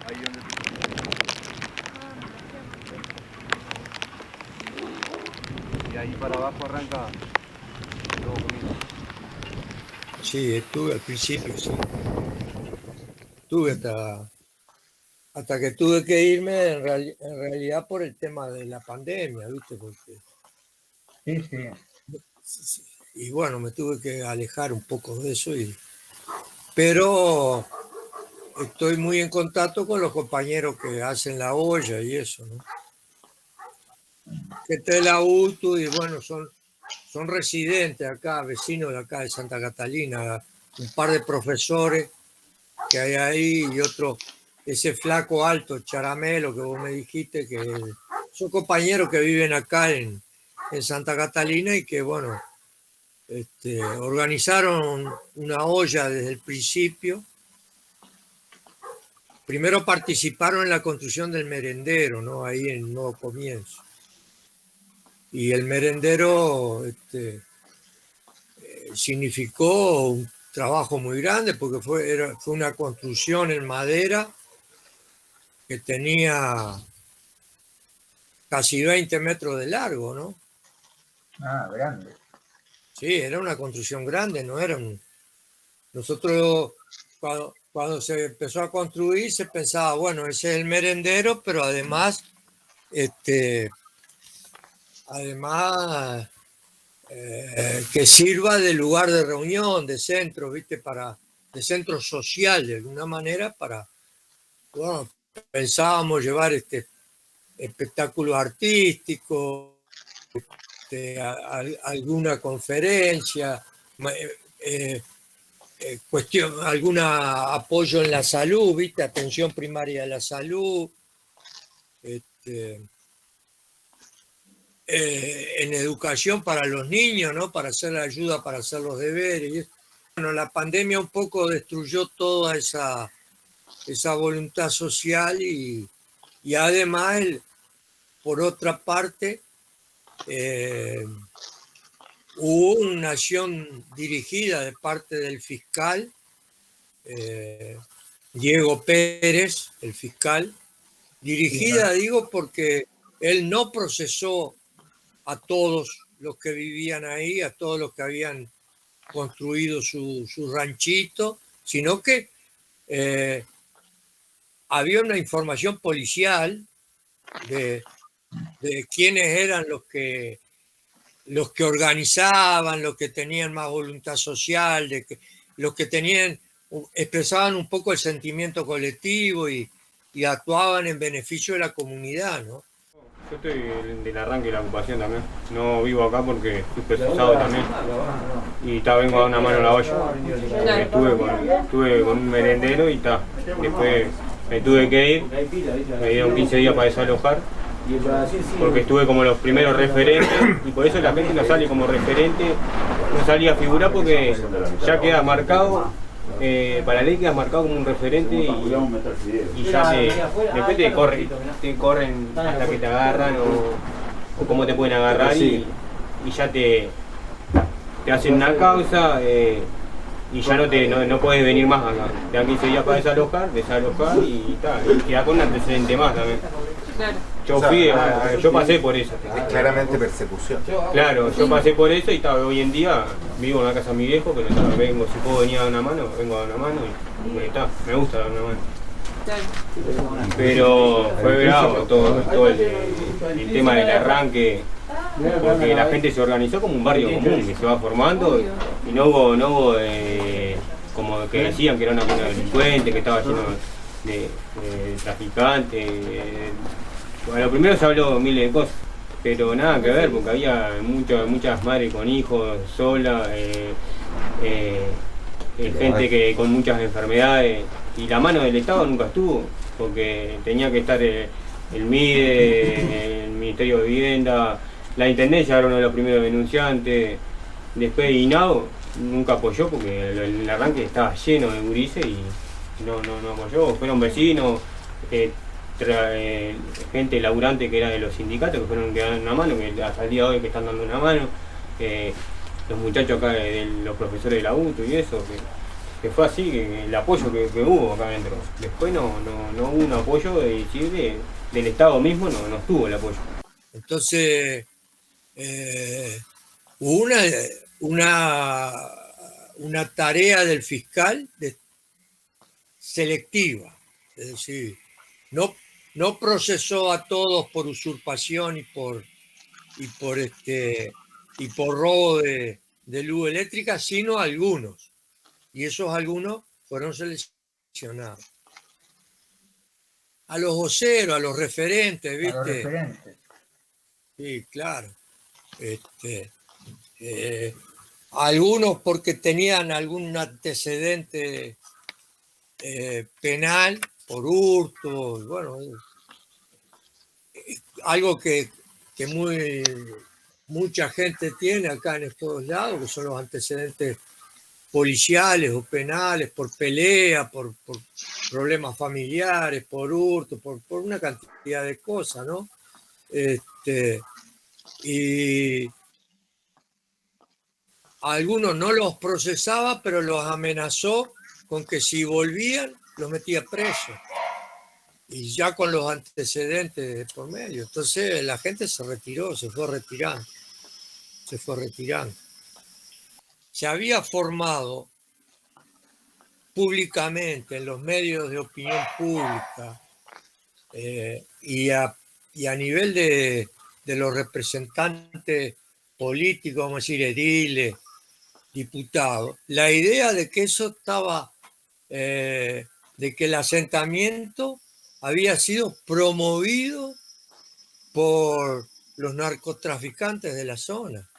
Ahí donde y ahí para abajo arranca luego comienza. Sí, estuve al principio, sí. Estuve hasta que tuve que irme en realidad por el tema de la pandemia, ¿viste? Porque, Sí, sí. sí, y bueno, me tuve que alejar un poco de eso, pero estoy muy en contacto con los compañeros que hacen la olla y eso, ¿no? Gente de la UTU y bueno, son residentes acá, vecinos de acá de Santa Catalina, un par de profesores que hay ahí y otro, ese flaco alto, Charamelo, que vos me dijiste, que son compañeros que viven acá en Santa Catalina y que, bueno, organizaron una olla desde el principio. Primero participaron en la construcción del merendero, ¿no? Ahí en Nuevo Comienzo. Y el merendero significó un trabajo muy grande porque fue una construcción en madera que tenía casi 20 metros de largo, ¿no? Ah, grande. Sí, era una construcción grande, no era un... Nosotros, cuando se empezó a construir, se pensaba, bueno, ese es el merendero, pero además que sirva de lugar de reunión, de centro, ¿viste? De centro social, de alguna manera, bueno, pensábamos llevar espectáculos artísticos, alguna conferencia, eh, alguna apoyo en la salud, ¿viste? Atención primaria a la salud, en educación para los niños, ¿no? Para hacer la ayuda, para hacer los deberes. Bueno, la pandemia un poco destruyó toda esa voluntad social y además, por otra parte, hubo una acción dirigida de parte del fiscal, Diego Pérez, el fiscal, dirigida, digo, porque él no procesó a todos los que vivían ahí, a todos los que habían construido su ranchito, sino que había una información policial de quiénes eran los que organizaban, los que tenían más voluntad social, los que expresaban un poco el sentimiento colectivo y actuaban en beneficio de la comunidad, ¿no? Yo estoy del arranque de la ocupación también. No vivo acá porque fui procesado también. Y vengo a dar una mano a la olla. Estuve con un merendero y después me tuve que ir. Me dieron 15 días para desalojar. Porque estuve como los primeros referentes y por eso la gente no sale como referente, no salía a figurar porque ya queda marcado, para la ley queda marcado como un referente y ya después te corren hasta que te agarran o cómo te pueden agarrar y ya te hacen una causa y ya no puedes venir más acá. Te dan 15 días para desalojar y queda con un antecedente más también. Claro. Yo pasé por eso. Es claramente persecución. Claro, yo pasé por eso y hoy en día vivo en la casa de mi viejo, pero si puedo venir a dar una mano, vengo a dar una mano y me gusta dar una mano. Claro. Pero fue bravo todo el tema del arranque, porque la gente se organizó como un barrio común que se va formando y no hubo como que decían que era una cuna de delincuentes, que estaba lleno de traficantes. Bueno, primero se habló miles de cosas, pero nada que ver, porque había muchas madres con hijos, solas, gente que con muchas enfermedades, y la mano del Estado nunca estuvo, porque tenía que estar el MIDE, el Ministerio de Vivienda, la Intendencia era uno de los primeros denunciantes, después INAO nunca apoyó, porque el arranque estaba lleno de gurises y no apoyó, fueron vecinos, gente laburante que era de los sindicatos que fueron que dan una mano, que hasta el día de hoy que están dando una mano, los muchachos acá los profesores de la UTU y eso, que fue así, que el apoyo que hubo acá adentro. Después no hubo un apoyo de decir del Estado mismo, no estuvo el apoyo. Entonces, hubo una tarea del fiscal selectiva, es decir, no procesó a todos por usurpación y por robo de luz eléctrica, sino a algunos. Y esos algunos fueron seleccionados. A los voceros, a los referentes, ¿viste? A los referentes. Sí, claro. Algunos porque tenían algún antecedente penal por hurto, bueno, algo que mucha gente tiene acá en estos lados, que son los antecedentes policiales o penales, por pelea, por problemas familiares, por hurto, por una cantidad de cosas, ¿no? Y a algunos no los procesaba, pero los amenazó con que si volvían, los metía presos. Y ya con los antecedentes por medio. Entonces la gente se retiró, se fue retirando. Se había formado públicamente en los medios de opinión pública y a nivel de los representantes políticos, vamos a decir, ediles, diputados, la idea de que eso estaba, de que el asentamiento había sido promovido por los narcotraficantes de la zona.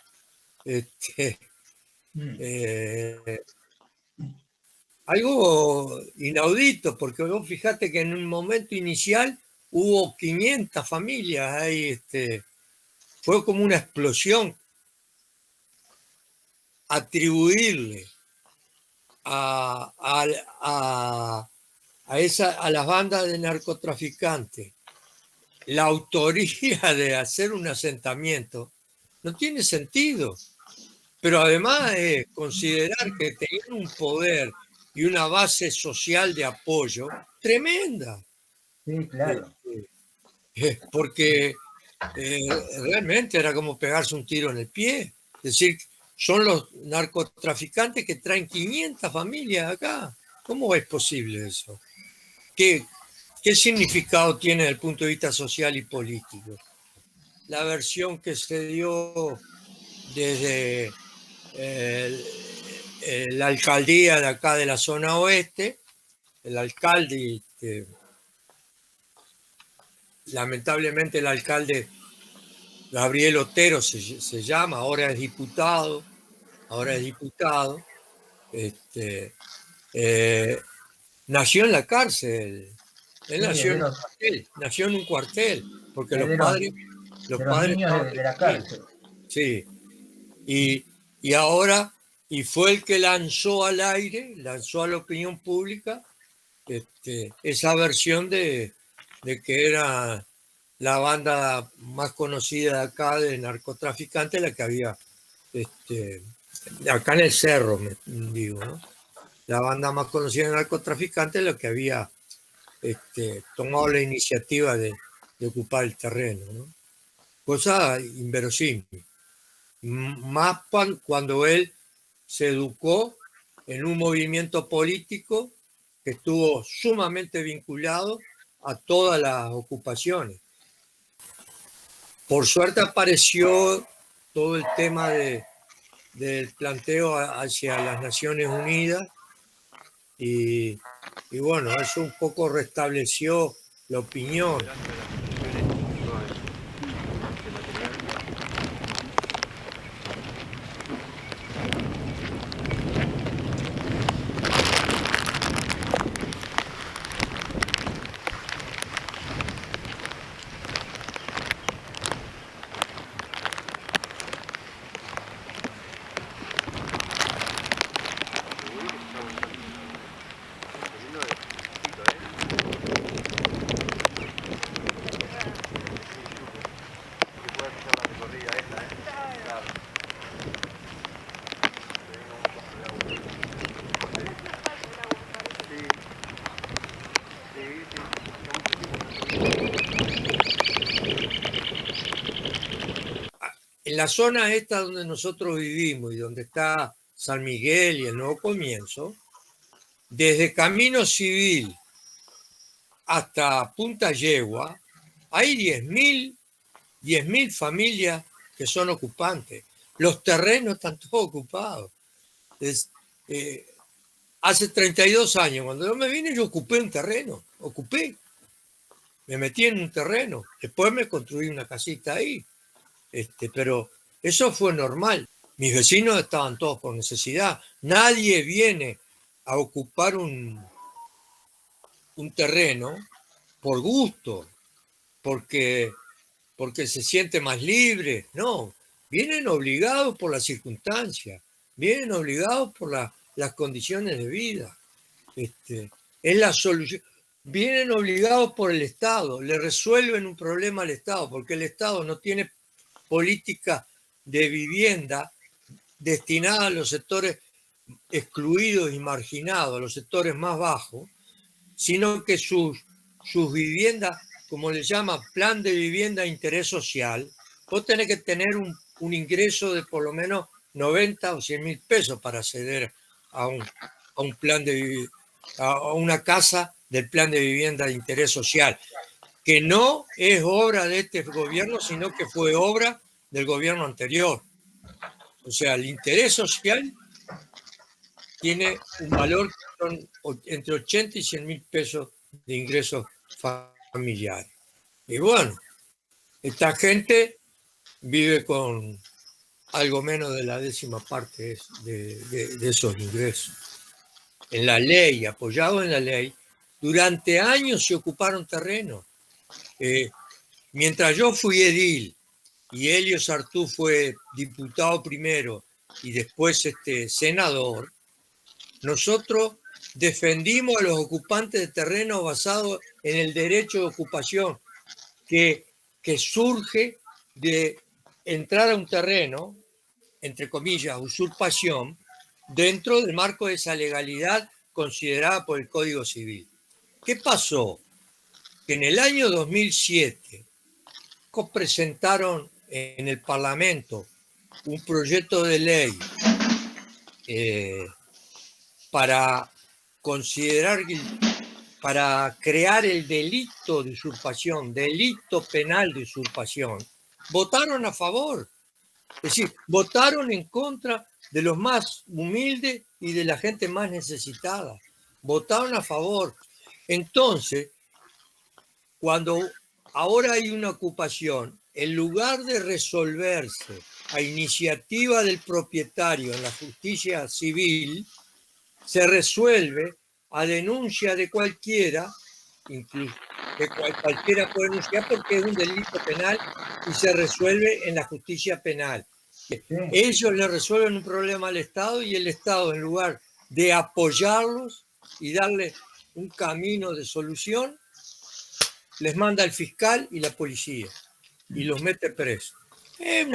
Algo inaudito, porque vos fijate que en un momento inicial hubo 500 familias ahí, fue como una explosión. Atribuirle a las bandas de narcotraficantes la autoría de hacer un asentamiento no tiene sentido. Pero además considerar que tenían un poder y una base social de apoyo tremenda. Sí, claro. Porque realmente era como pegarse un tiro en el pie. Es decir, son los narcotraficantes que traen 500 familias acá. ¿Cómo es posible eso? ¿Qué significado tiene desde el punto de vista social y político? La versión que se dio desde la alcaldía de acá de la zona oeste, el alcalde, lamentablemente el alcalde Gabriel Otero se llama, ahora es diputado, nació en la cárcel, él nació en un cuartel, porque los padres niños de la cárcel. Sí, y ahora, y fue el que lanzó al aire, lanzó a la opinión pública esa versión de que era la banda más conocida de acá de narcotraficantes, la que había acá en el cerro, digo, ¿no? La banda más conocida de narcotraficantes, la que había tomado la iniciativa de ocupar el terreno, ¿no? Cosa inverosímil. Más cuando él se educó en un movimiento político que estuvo sumamente vinculado a todas las ocupaciones. Por suerte apareció todo el tema del planteo hacia las Naciones Unidas y bueno, eso un poco restableció la opinión. en la zona esta donde nosotros vivimos y donde está San Miguel y el Nuevo Comienzo, desde Camino Civil hasta Punta Yegua, hay 10.000 familias que son ocupantes. Los terrenos están todos ocupados. Hace 32 años, cuando yo me vine, yo ocupé un terreno. Me metí en un terreno. Después me construí una casita ahí. Pero eso fue normal. Mis vecinos estaban todos por necesidad. Nadie viene a ocupar un terreno por gusto, porque se siente más libre. No, vienen obligados por las circunstancias, vienen obligados por las condiciones de vida. Es la solución. Vienen obligados por el Estado, le resuelven un problema al Estado, porque el Estado no tiene política de vivienda destinada a los sectores excluidos y marginados, a los sectores más bajos, sino que sus viviendas, como le llama plan de vivienda de interés social, vos tenés que tener un ingreso de por lo menos 90 o 100 mil pesos para acceder a un plan de a una casa del plan de vivienda de interés social, que no es obra de este gobierno, sino que fue obra del gobierno anterior. O sea, el interés social tiene un valor que son entre 80 y 100 mil pesos de ingresos familiares. Y bueno, esta gente vive con algo menos de la 10ª parte de esos ingresos. En la ley, apoyado en la ley, durante años se ocuparon terrenos. Mientras yo fui edil y Helio Sartú fue diputado primero y después senador, nosotros defendimos a los ocupantes de terrenos basados en el derecho de ocupación, que surge de entrar a un terreno, entre comillas, usurpación, dentro del marco de esa legalidad considerada por el Código Civil. ¿Qué pasó? Que en el año 2007 presentaron en el Parlamento un proyecto de ley para crear el delito de usurpación, delito penal de usurpación. Votaron a favor, es decir, votaron en contra de los más humildes y de la gente más necesitada. Votaron a favor. Entonces, cuando ahora hay una ocupación, en lugar de resolverse a iniciativa del propietario en la justicia civil, se resuelve a denuncia de cualquiera, incluso cualquiera puede denunciar porque es un delito penal y se resuelve en la justicia penal. Sí. Ellos le resuelven un problema al Estado y el Estado, en lugar de apoyarlos y darle un camino de solución, les manda al fiscal y la policía y los mete presos. Es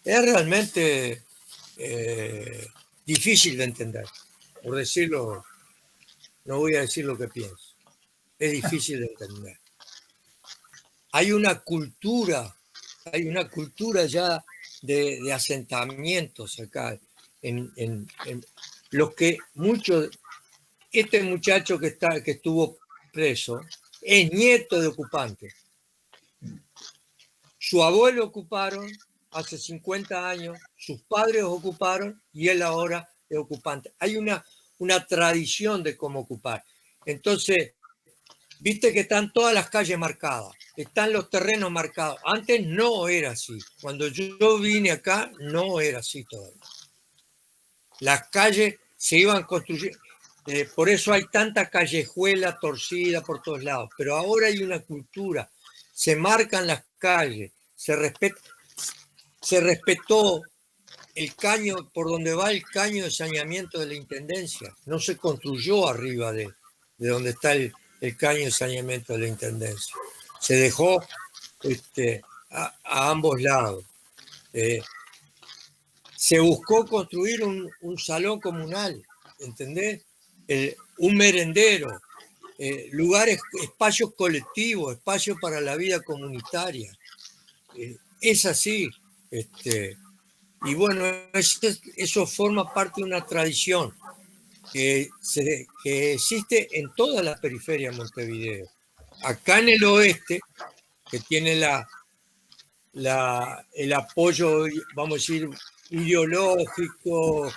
realmente difícil de entender, por decirlo, no voy a decir lo que pienso, es difícil de entender. Hay una cultura ya de asentamientos acá, en los que muchos, este muchacho que estuvo preso es nieto de ocupantes. Su abuelo ocuparon hace 50 años, sus padres ocuparon y él ahora es ocupante. Hay una tradición de cómo ocupar. Entonces, viste que están todas las calles marcadas, están los terrenos marcados. Antes no era así. Cuando yo vine acá, no era así todavía. Las calles se iban construyendo. Por eso hay tanta callejuela torcida por todos lados. Pero ahora hay una cultura. Se marcan las calles, se respetó el caño, por donde va el caño de saneamiento de la Intendencia. No se construyó arriba de donde está el caño de saneamiento de la Intendencia. Se dejó a ambos lados. Se buscó construir un salón comunal, ¿entendés? Un merendero, lugares, espacios colectivos, espacios para la vida comunitaria. es así. Y bueno, eso forma parte de una tradición que existe en toda la periferia de Montevideo. Acá en el oeste, que tiene el apoyo, vamos a decir, ideológico,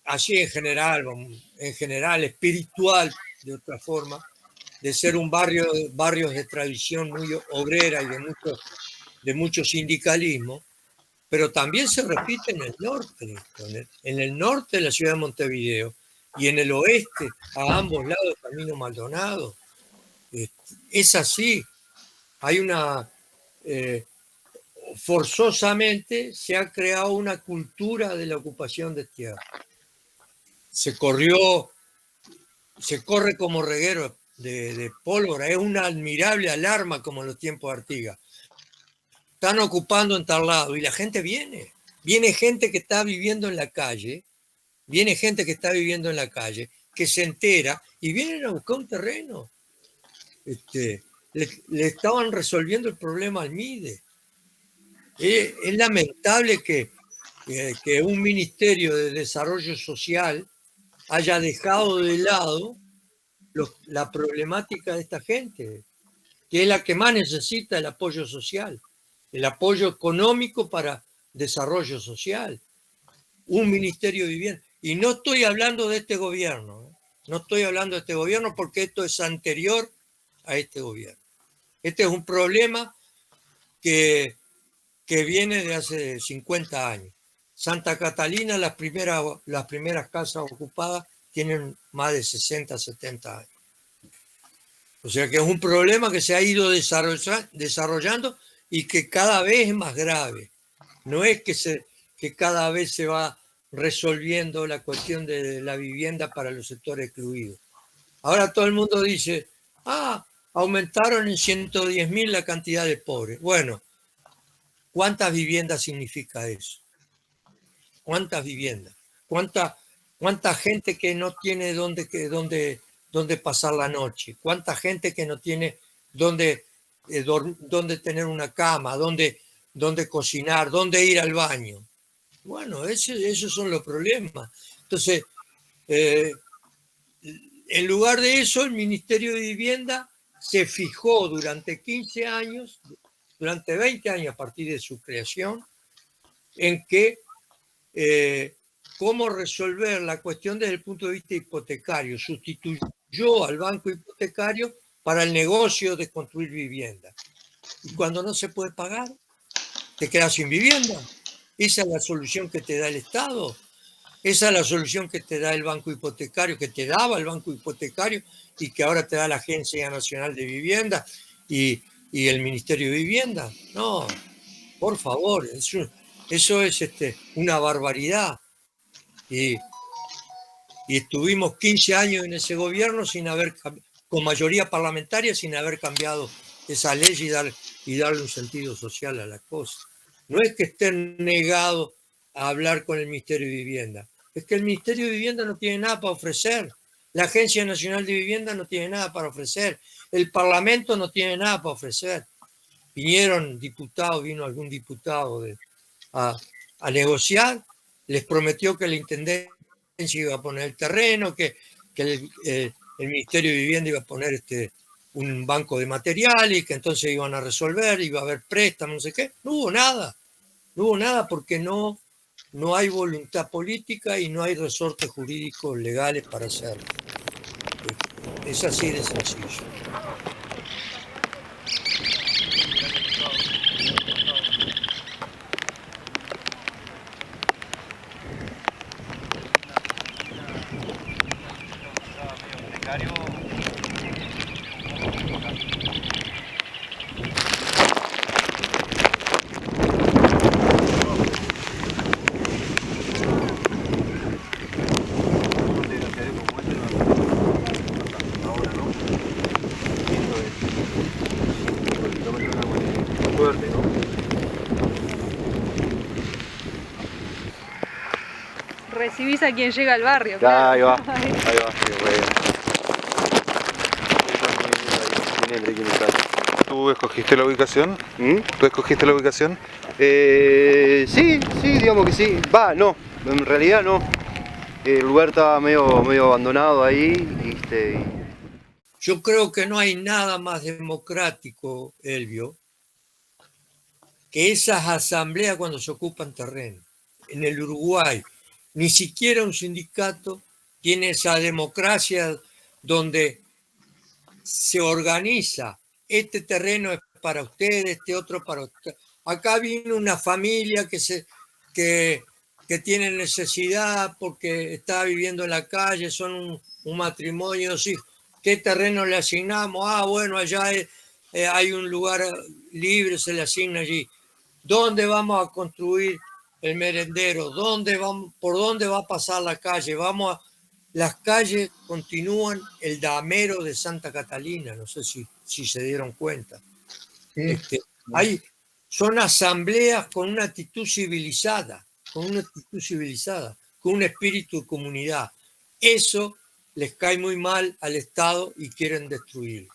así en general, espiritual, de otra forma, de ser un barrios de tradición muy obrera y de mucho sindicalismo, pero también se repite en el norte, en el norte de la ciudad de Montevideo y en el oeste, a ambos lados del Camino Maldonado. Es así. Hay forzosamente se ha creado una cultura de la ocupación de tierra. Se corre como reguero de pólvora, es una admirable alarma como en los tiempos de Artigas. Están ocupando en tal lado y la gente viene gente que está viviendo en la calle, que se entera y vienen a buscar un terreno. Le estaban resolviendo el problema al MIDE. Es lamentable que un Ministerio de Desarrollo Social haya dejado de lado la problemática de esta gente, que es la que más necesita el apoyo social, el apoyo económico para desarrollo social. Un Ministerio de Vivienda. Y no estoy hablando de este gobierno, no estoy hablando de este gobierno porque esto es anterior a este gobierno. Este es un problema que viene de hace 50 años. Santa Catalina, las primeras casas ocupadas tienen más de 60, 70 años. O sea que es un problema que se ha ido desarrollando y que cada vez es más grave. No es que cada vez se va resolviendo la cuestión de la vivienda para los sectores excluidos. Ahora todo el mundo dice, aumentaron en 110.000 la cantidad de pobres. Bueno, ¿cuántas viviendas significa eso? ¿Cuántas viviendas? ¿Cuánta gente que no tiene dónde pasar la noche? ¿Cuánta gente que no tiene dónde tener una cama, dónde cocinar, dónde ir al baño? Bueno, esos son los problemas. Entonces, en lugar de eso, el Ministerio de Vivienda se fijó durante 15 años, durante 20 años a partir de su creación, en que cómo resolver la cuestión desde el punto de vista hipotecario. Sustituyó al banco hipotecario para el negocio de construir vivienda. Y cuando no se puede pagar, te quedas sin vivienda. Esa es la solución que te da el Estado. Esa es la solución que te da el banco hipotecario, que te daba el banco hipotecario y que ahora te da la Agencia Nacional de Vivienda y el Ministerio de Vivienda. No, por favor, eso es una barbaridad. Y estuvimos 15 años en ese gobierno con mayoría parlamentaria sin haber cambiado esa ley y darle un sentido social a la cosa. No es que estén negados a hablar con el Ministerio de Vivienda, es que el Ministerio de Vivienda no tiene nada para ofrecer, la Agencia Nacional de Vivienda no tiene nada para ofrecer, el Parlamento no tiene nada para ofrecer. Vino algún diputado a negociar, les prometió que la Intendencia iba a poner el terreno, que el Ministerio de Vivienda iba a poner un banco de materiales y que entonces iban a resolver, iba a haber préstamos, no sé qué. No hubo nada porque no hay voluntad política y no hay resortes jurídicos legales para hacerlo. Es así de sencillo. Recibís a quien llega al barrio. Ya, claro. ahí va, sí, bueno. ¿Tú escogiste la ubicación? ¿Tú escogiste la ubicación? Sí, digamos que sí. Va, no, en realidad no. El lugar estaba medio abandonado ahí, ¿viste? Yo creo que no hay nada más democrático, Elvio, que esas asambleas cuando se ocupan terreno. En el Uruguay, ni siquiera un sindicato tiene esa democracia donde se organiza. Este terreno es para ustedes, este otro para usted. Acá viene una familia que tiene necesidad porque está viviendo en la calle, son un matrimonio, sí. ¿Qué terreno le asignamos? Ah, bueno, allá hay un lugar libre, se le asigna allí. ¿Dónde vamos a construir el merendero? ¿Por dónde va a pasar la calle? Las calles continúan el damero de Santa Catalina, no sé si se dieron cuenta. Sí. Son asambleas con una actitud civilizada, con un espíritu de comunidad. Eso les cae muy mal al Estado y quieren destruirlo.